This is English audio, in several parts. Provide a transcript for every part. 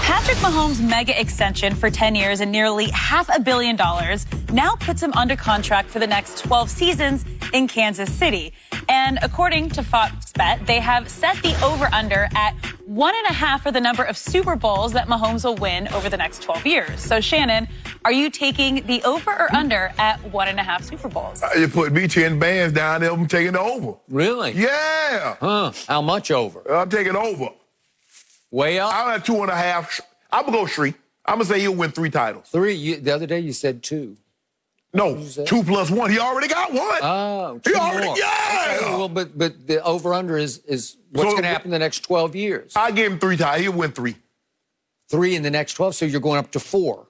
Patrick Mahomes' mega extension for 10 years and nearly $500 million now puts him under contract for the next 12 seasons in Kansas City. And according to Fox Bet, they have set the over-under at 1.5 for the number of Super Bowls that Mahomes will win over the next 12 years. So, Shannon, are you taking the over or under at 1.5 Super Bowls? You put me 10 bands down there, I'm taking the over. Really? Yeah. Huh. How much over? I'm taking over. Way up? I'm at 2.5. I'm going to go Shree. I'm going to say he'll win 3 titles. 3? The other day you said 2. No, 2 plus 1. He already got 1. Oh, he 2 already, more. yeah. Okay, well, but the over-under is what's going to happen in the next 12 years. I give him 3 titles. He'll win 3. 3 in the next 12, so you're going up to 4.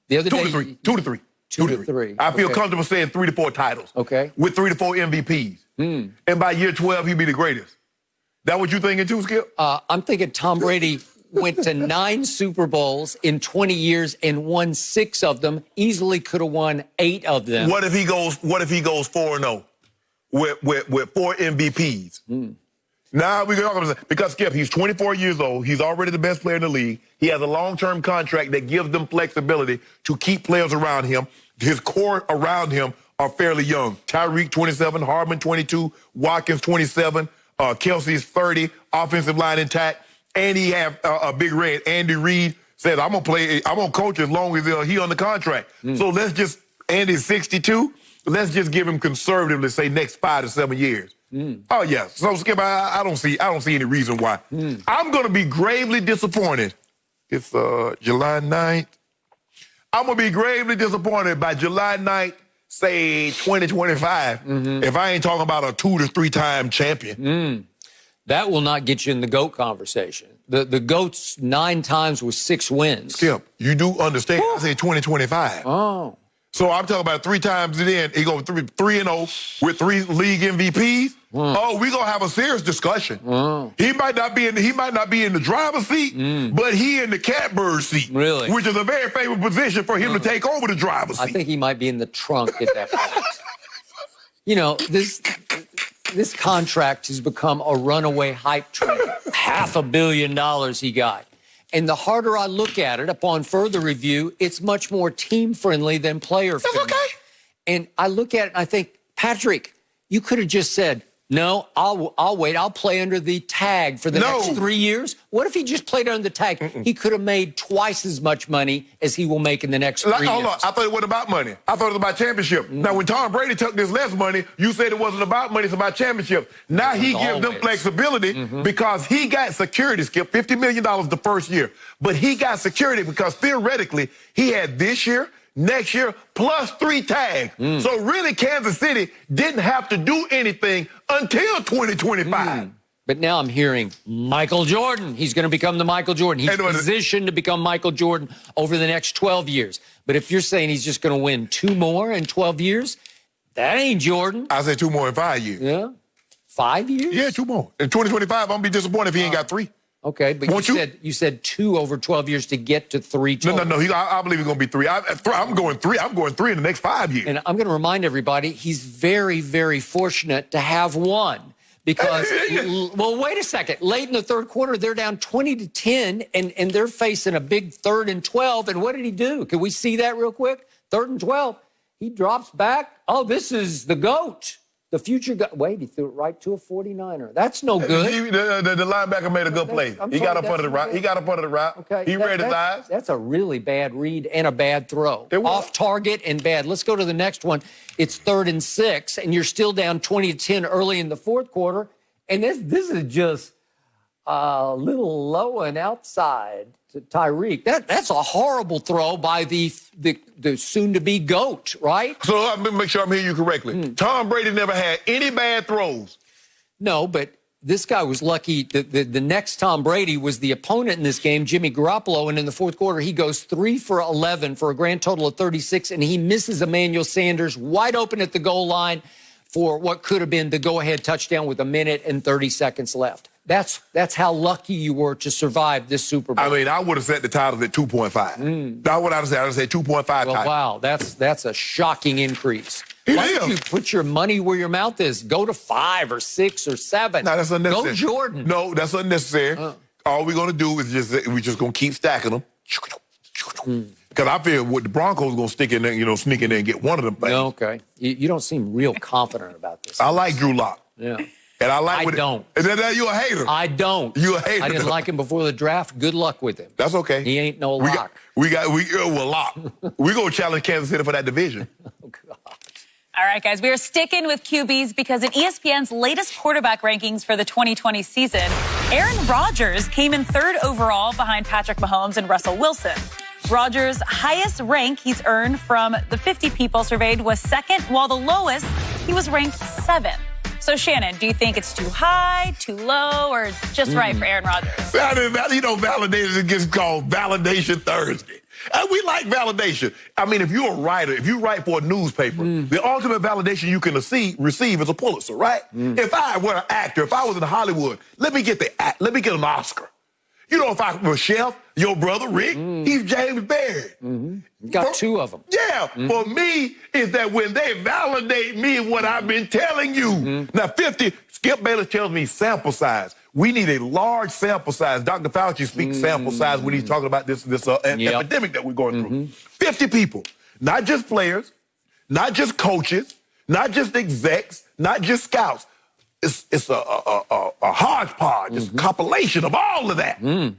The other 2 day, to 3. 2 to 3. 2 to 3. I feel comfortable saying 3 to 4 titles. Okay. With 3 to 4 MVPs. And by year 12, he'll be the greatest. That what you thinking too, Skip? I'm thinking Tom Brady went to 9 Super Bowls in 20 years and won 6 of them. Easily could have won 8 of them. What if he goes 4-0 with 4 MVPs? Now we go because Skip, he's 24 years old. He's already the best player in the league. He has a long-term contract that gives them flexibility to keep players around him. His core around him are fairly young. Tyreek 27, Hardman 22, Watkins 27, Kelsey's 30, offensive line intact. And he have a big red. Andy Reid says, I'm going to coach as long as he on the contract. So let's just, Andy's 62. Let's just give him conservatively, say, next 5 to 7 years. Oh, yeah. So, Skip, I don't see any reason why. I'm going to be gravely disappointed. It's July 9th. I'm going to be gravely disappointed by July 9th, say 2025, if I ain't talking about a 2 to 3 time champion. That will not get you in the GOAT conversation. The GOAT's 9 times with 6 wins. Skip, you do understand. I say 2025. Oh. So I'm talking about 3 times then. He goes 3-0 with 3 league MVPs. Oh, we're gonna have a serious discussion. He might not be in the driver's seat, but he in the catbird seat. Really? Which is a very favorable position for him to take over the driver's seat. I think he might be in the trunk at that point. You know, this contract has become a runaway hype train. $500 million he got. And the harder I look at it, upon further review, it's much more team-friendly than player-friendly. That's okay. And I look at it and I think, Patrick, you could have just said, no, I'll wait. I'll play under the tag for the next 3 years. What if he just played under the tag? He could have made twice as much money as he will make in the next 3 years. Hold on. I thought it wasn't about money. I thought it was about championship. Now, when Tom Brady took this less money, you said it wasn't about money, it's about championship. Now he gives them flexibility because he got security, Skip, $50 million the first year. But he got security because theoretically he had this year, next year, plus 3 tags. So really, Kansas City didn't have to do anything until 2025. But now I'm hearing Michael Jordan. He's going to become the Michael Jordan. He's positioned to become Michael Jordan over the next 12 years. But if you're saying he's just going to win 2 more in 12 years, that ain't Jordan. I say 2 more in 5 years. Yeah? 5 years? Yeah, 2 more. In 2025, I'm going to be disappointed if he ain't got 3. Okay, but you said 2 over 12 years to get to 3 total. No. I believe it's going to be 3. I'm going 3. I'm going 3 in the next 5 years. And I'm going to remind everybody, he's very, very fortunate to have 1. Because, well, wait a second. Late in the third quarter, they're down 20-10, and they're facing a big 3rd and 12. And what did he do? Can we see that real quick? 3rd and 12. He drops back. Oh, this is the GOAT. The future GOAT. Wait, he threw it right to a 49er. That's no good. The linebacker made a good play. He got up under the route. Okay. He read his eyes. That's a really bad read and a bad throw. Off target and bad. Let's go to the next one. It's 3rd and 6, and you're still down 20-10 early in the fourth quarter. And this is just a little low and outside to Tyreek. That's a horrible throw by the soon-to-be GOAT, right? So let me make sure I'm hearing you correctly. Tom Brady never had any bad throws. No, but this guy was lucky. The next Tom Brady was the opponent in this game, Jimmy Garoppolo, and in the fourth quarter, he goes 3 for 11 for a grand total of 36, and he misses Emmanuel Sanders wide open at the goal line for what could have been the go-ahead touchdown with 1 minute and 30 seconds left. That's how lucky you were to survive this Super Bowl. I mean, I would have set the titles at 2.5. That's what I would say. I would say 2.5 titles. Wow, that's a shocking increase. Why don't you put your money where your mouth is? Go to 5 or 6 or 7. No, that's unnecessary. Go Jordan. No, that's unnecessary. all we're going to do is we're just going to keep stacking them. Because I feel what the Broncos are going to stick in there, sneak in there and get one of them things. Okay. You don't seem real confident about this. I like Drew Lock. Yeah. And I don't. Is that you a hater? I don't. You a hater. I didn't like him before the draft. Good luck with him. That's okay. He ain't no lock. We're lock. We're going to challenge Kansas City for that division. Oh, God. All right, guys, we are sticking with QBs because in ESPN's latest quarterback rankings for the 2020 season, Aaron Rodgers came in 3rd overall behind Patrick Mahomes and Russell Wilson. Rodgers' highest rank he's earned from the 50 people surveyed was 2nd, while the lowest, he was ranked 7th. So, Shannon, do you think it's too high, too low, or just right for Aaron Rodgers? Validation gets called Validation Thursday. We like validation. I mean, if you're a writer, if you write for a newspaper, the ultimate validation you can receive is a Pulitzer, right? If I were an actor, if I was in Hollywood, let me get an Oscar. If I was Chef, your brother Rick, he's James Barry. Got 2 of them. Yeah, for me, is that when they validate me what I've been telling you. Now, 50, Skip Bayless tells me sample size. We need a large sample size. Dr. Fauci speaks sample size when he's talking about this epidemic that we're going through. 50 people, not just players, not just coaches, not just execs, not just scouts. It's a hodgepodge. It's a compilation of all of that. And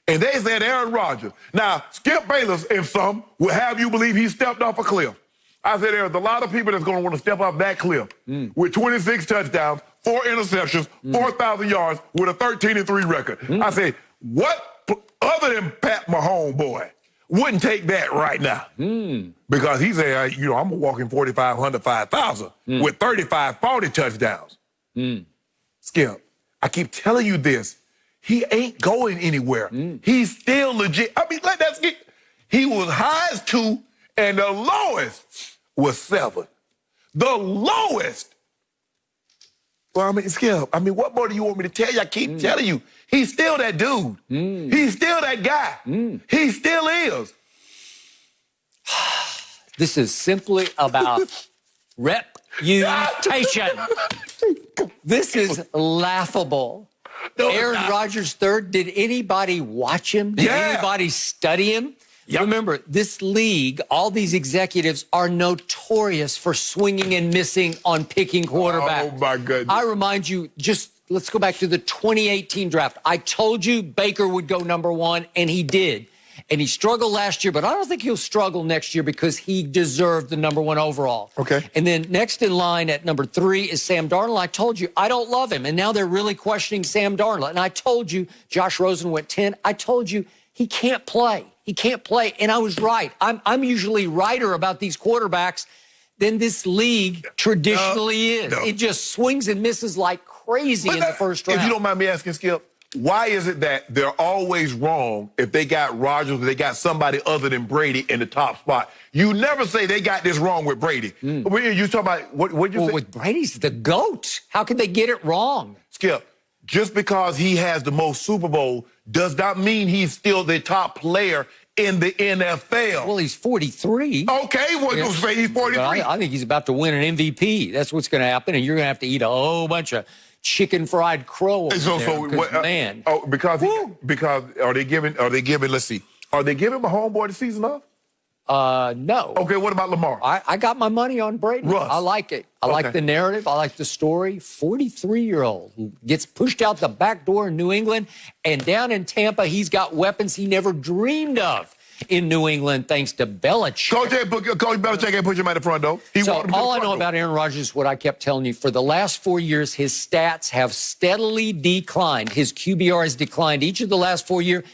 they said Aaron Rodgers. Now, Skip Bayless, and some, will have you believe he stepped off a cliff. I said there's a lot of people that's going to want to step off that cliff with 26 touchdowns, 4 interceptions, 4,000 yards with a 13-3 record. I said, what other than Pat Mahomes, boy, wouldn't take that right now? Because he said, I'm walking 4,500, 5,000 with 35, 40 touchdowns. Skip, I keep telling you this. He ain't going anywhere. He's still legit. I mean, he was highest 2 and the lowest was 7. The lowest. Well, I mean, Skip, what more do you want me to tell you? I keep telling you. He's still that dude. He's still that guy. He still is. This is simply about reputation. This is laughable. No, Aaron Rodgers 3rd. Did anybody watch him? Did anybody study him? Remember, this league, all these executives are notorious for swinging and missing on picking quarterbacks. Oh, my goodness. I remind you, let's go back to the 2018 draft. I told you Baker would go number 1, and he did. And he struggled last year, but I don't think he'll struggle next year because he deserved the number 1 overall. Okay. And then next in line at number 3 is Sam Darnold. I told you, I don't love him. And now they're really questioning Sam Darnold. And I told you, Josh Rosen went 10. I told you, he can't play. He can't play. And I was right. I'm usually righter about these quarterbacks than this league traditionally is. It just swings and misses like crazy in the first round. If you don't mind me asking, Skip, why is it that they're always wrong if they got Rodgers or they got somebody other than Brady in the top spot? You never say they got this wrong with Brady. You talking about, what'd you say? With Brady's the GOAT. How can they get it wrong? Skip, just because he has the most Super Bowl does not mean he's still the top player in the NFL. Well, he's 43. Okay, we'll say he's 43. I think he's about to win an MVP. That's what's going to happen, and you're going to have to eat a whole bunch of chicken fried crow over there, man. Because are they giving? Let's see. Are they giving Mahomes the season off? No. Okay, what about Lamar? I got my money on Brady. Russ. I like it. I like the narrative. I like the story. 43-year-old who gets pushed out the back door in New England, and down in Tampa, he's got weapons he never dreamed of in New England, thanks to Belichick. Coach Belichick ain't put him at the front, though. All I know about Aaron Rodgers is what I kept telling you. For the last 4 years, his stats have steadily declined. His QBR has declined each of the last 4 years,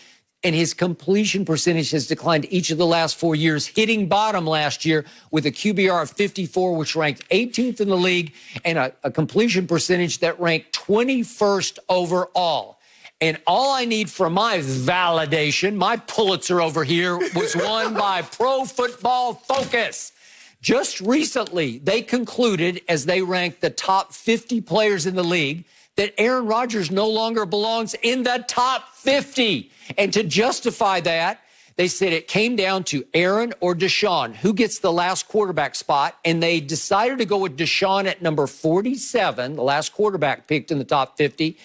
and his completion percentage has declined each of the last 4 years, hitting bottom last year with a QBR of 54, which ranked 18th in the league, and a completion percentage that ranked 21st overall. And all I need for my validation, my Pulitzer over here, was won by Pro Football Focus. Just recently, they concluded, as they ranked the top 50 players in the league, that Aaron Rodgers no longer belongs in the top 50. And to justify that, they said it came down to Aaron or Deshaun, who gets the last quarterback spot. And they decided to go with Deshaun at number 47, the last quarterback picked in the top 50.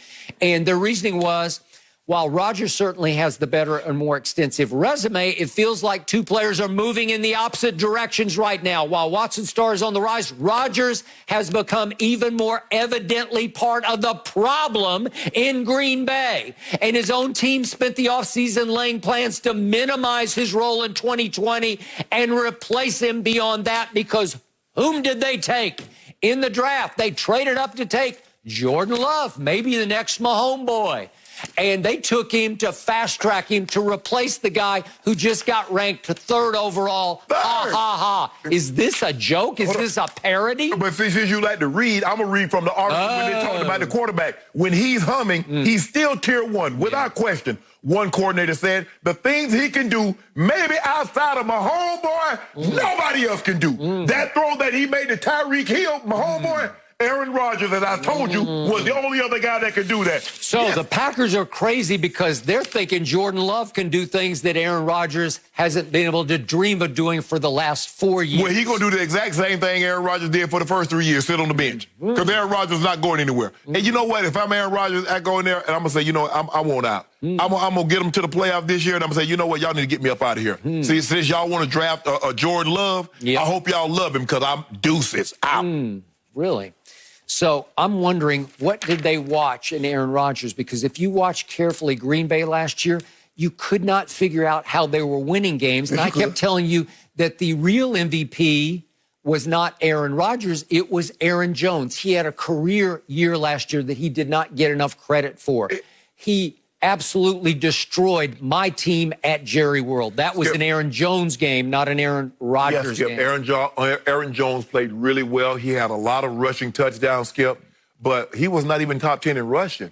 And their reasoning was, while Rodgers certainly has the better and more extensive resume, it feels like two players are moving in the opposite directions right now. While Watson's star is on the rise, Rodgers has become even more evidently part of the problem in Green Bay. And his own team spent the offseason laying plans to minimize his role in 2020 and replace him beyond that, because whom did they take in the draft? They traded up to take Jordan Love, maybe the next Mahomes boy. And they took him to fast-track him to replace the guy who just got ranked 3rd overall. Ha, ha, ha. Is this a joke? Is this a parody? But since you like to read, I'm going to read from the article when they talked about the quarterback. When he's humming, he's still tier 1, without question. One coordinator said, the things he can do, maybe outside of Mahomes boy, nobody else can do. That throw that he made to Tyreek Hill, Mahomes boy, Aaron Rodgers, as I told you, was the only other guy that could do that. So the Packers are crazy because they're thinking Jordan Love can do things that Aaron Rodgers hasn't been able to dream of doing for the last 4 years. Well, he's going to do the exact same thing Aaron Rodgers did for the first 3 years, sit on the bench. Because Aaron Rodgers is not going anywhere. And you know what? If I'm Aaron Rodgers, I go in there and I'm going to say, you know what, I want out. I'm going to get them to the playoff this year, and I'm going to say, you know what, y'all need to get me up out of here. See, since y'all want to draft Jordan Love, I hope y'all love him because I'm deuces out. Really? So I'm wondering, what did they watch in Aaron Rodgers? Because if you watch carefully Green Bay last year, you could not figure out how they were winning games. And I kept telling you that the real MVP was not Aaron Rodgers, it was Aaron Jones. He had a career year last year that he did not get enough credit for. He absolutely destroyed my team at Jerry World. That was an Aaron Jones game, not an Aaron Rodgers game. Skip, Aaron Jones played really well. He had a lot of rushing touchdowns, Skip, but he was not even top 10 in rushing.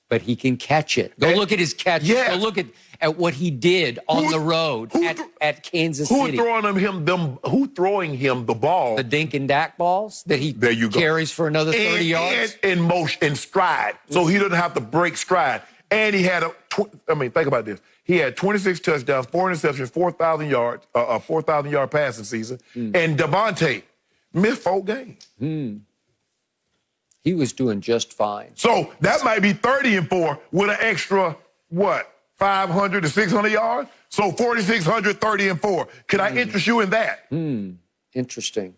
But he can catch it. Go look at his catches. Go look at what he did on the road at Kansas City. Who throwing him the ball? The dink and dak balls that he carries for another 30 yards? And in motion, in stride. So he doesn't have to break stride. And he had think about this. He had 26 touchdowns, 4 interceptions, 4,000 yards, a 4,000-yard passing season. And Devontae missed 4 games. He was doing just fine. So that might be 30-4 with an extra, 500 to 600 yards? So 4,600, 30-4. Could I interest you in that? Interesting.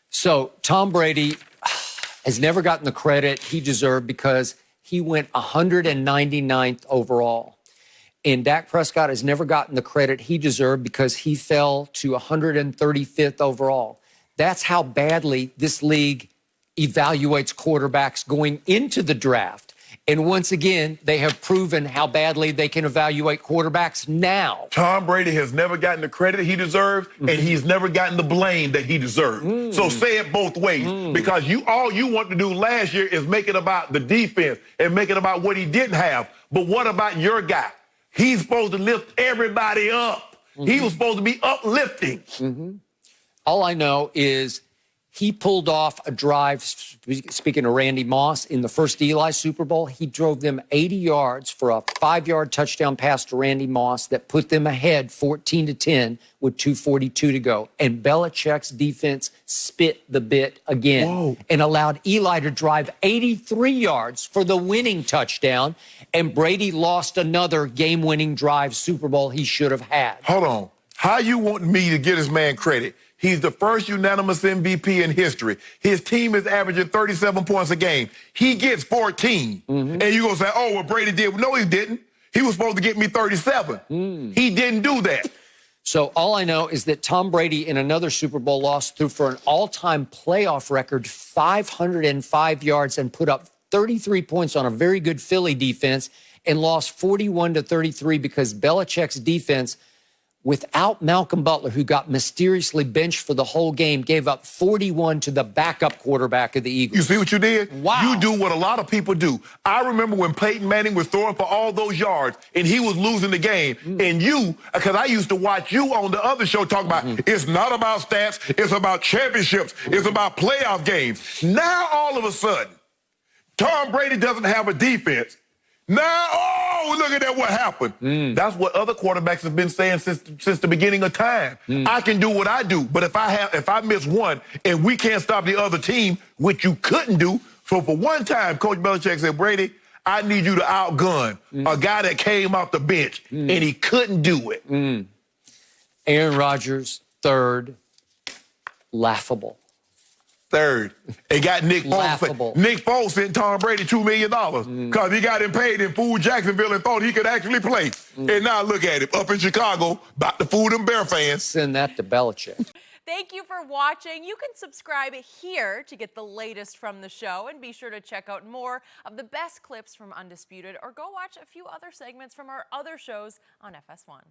So Tom Brady has never gotten the credit he deserved because he went 199th overall. And Dak Prescott has never gotten the credit he deserved because he fell to 135th overall. That's how badly this league evaluates quarterbacks going into the draft. And once again, they have proven how badly they can evaluate quarterbacks now. Tom Brady has never gotten the credit he deserves, and he's never gotten the blame that he deserves. So say it both ways, because all you want to do last year is make it about the defense and make it about what he didn't have. But what about your guy? He's supposed to lift everybody up. He was supposed to be uplifting. All I know is he pulled off a drive, speaking of Randy Moss, in the first Eli Super Bowl. He drove them 80 yards for a 5-yard touchdown pass to Randy Moss that put them ahead 14-10 with 2:42 to go. And Belichick's defense spit the bit again and allowed Eli to drive 83 yards for the winning touchdown. And Brady lost another game-winning drive Super Bowl he should have had. Hold on. How you want me to give this man credit? He's the first unanimous MVP in history. His team is averaging 37 points a game. He gets 14. And you're going to say, oh, well, Brady did. No, he didn't. He was supposed to get me 37. He didn't do that. So all I know is that Tom Brady in another Super Bowl loss threw for an all-time playoff record 505 yards and put up 33 points on a very good Philly defense and lost 41-33 because Belichick's defense, without Malcolm Butler, who got mysteriously benched for the whole game, gave up 41 to the backup quarterback of the Eagles. You see what you did? Wow. You do what a lot of people do. I remember when Peyton Manning was throwing for all those yards and he was losing the game. And you, because I used to watch you on the other show talk about it's not about stats, it's about championships, it's about playoff games. Now, all of a sudden, Tom Brady doesn't have a defense. Now, look at that, what happened. That's what other quarterbacks have been saying since the beginning of time. I can do what I do, but if I miss one and we can't stop the other team, which you couldn't do, so for one time, Coach Belichick said, Brady, I need you to outgun a guy that came off the bench, and he couldn't do it. Aaron Rodgers, third, laughable. Third, they got Nick Foles. Laughable. Nick Foles sent Tom Brady $2 million because he got him paid in fool Jacksonville and thought he could actually play. And now look at him up in Chicago, about to fool them Bear fans. Send that to Belichick. Thank you for watching. You can subscribe here to get the latest from the show, and be sure to check out more of the best clips from Undisputed, or go watch a few other segments from our other shows on FS1.